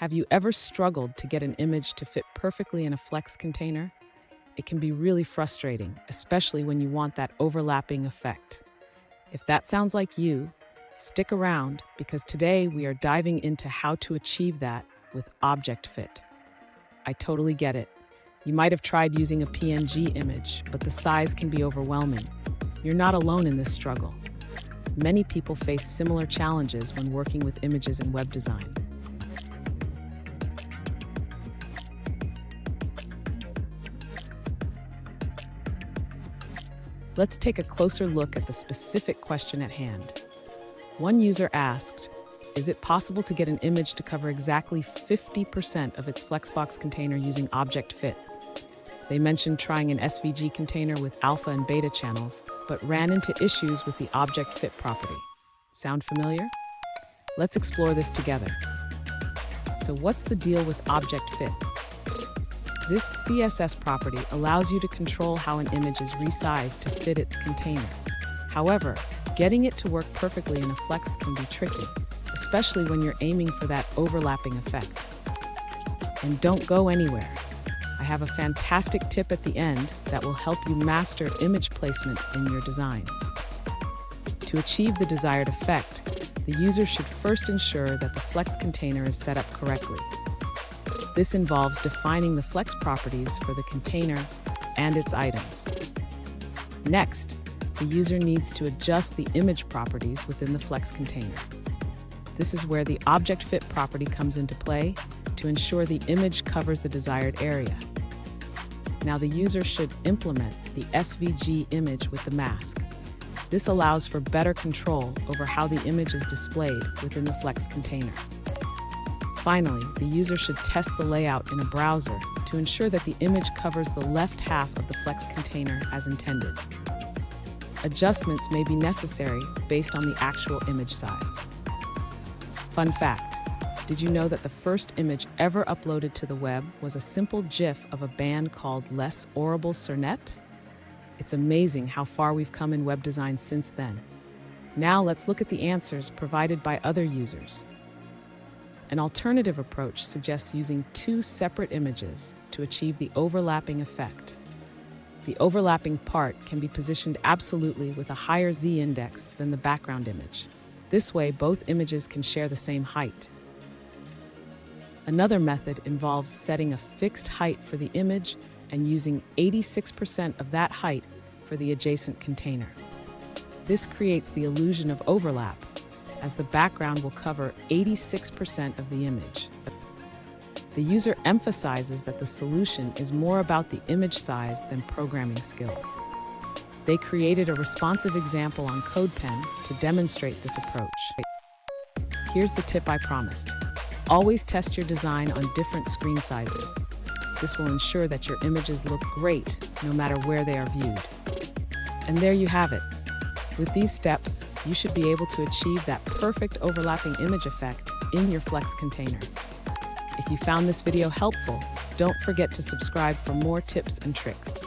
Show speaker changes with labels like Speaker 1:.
Speaker 1: Have you ever struggled to get an image to fit perfectly in a Flex container? It can be really frustrating, especially when you want that overlapping effect. If that sounds like you, stick around because today we are diving into how to achieve that with Object Fit. I totally get it. You might have tried using a PNG image, but the size can be overwhelming. You're not alone in this struggle. Many people face similar challenges when working with images in web design. Let's take a closer look at the specific question at hand. One user asked, is it possible to get an image to cover exactly 50% of its Flexbox container using Object Fit? They mentioned trying an SVG container with alpha and beta channels, but ran into issues with the Object Fit property. Sound familiar? Let's explore this together. So what's the deal with Object Fit? This CSS property allows you to control how an image is resized to fit its container. However, getting it to work perfectly in a Flex can be tricky, especially when you're aiming for that overlapping effect. And don't go anywhere. I have a fantastic tip at the end that will help you master image placement in your designs. To achieve the desired effect, the user should first ensure that the Flex container is set up correctly. This involves defining the Flex properties for the container and its items. Next, the user needs to adjust the image properties within the Flex container. This is where the Object Fit property comes into play to ensure the image covers the desired area. Now the user should implement the SVG image with the mask. This allows for better control over how the image is displayed within the Flex container. Finally, the user should test the layout in a browser to ensure that the image covers the left half of the Flex container as intended. Adjustments may be necessary based on the actual image size. Fun fact, did you know that the first image ever uploaded to the web was a simple GIF of a band called Les Horribles Cernet? It's amazing how far we've come in web design since then. Now let's look at the answers provided by other users. An alternative approach suggests using two separate images to achieve the overlapping effect. The overlapping part can be positioned absolutely with a higher z-index than the background image. This way, both images can share the same height. Another method involves setting a fixed height for the image and using 86% of that height for the adjacent container. This creates the illusion of overlap, as the background will cover 86% of the image. The user emphasizes that the solution is more about the image size than programming skills. They created a responsive example on CodePen to demonstrate this approach. Here's the tip I promised. Always test your design on different screen sizes. This will ensure that your images look great no matter where they are viewed. And there you have it. With these steps, you should be able to achieve that perfect overlapping image effect in your Flex container. If you found this video helpful, don't forget to subscribe for more tips and tricks.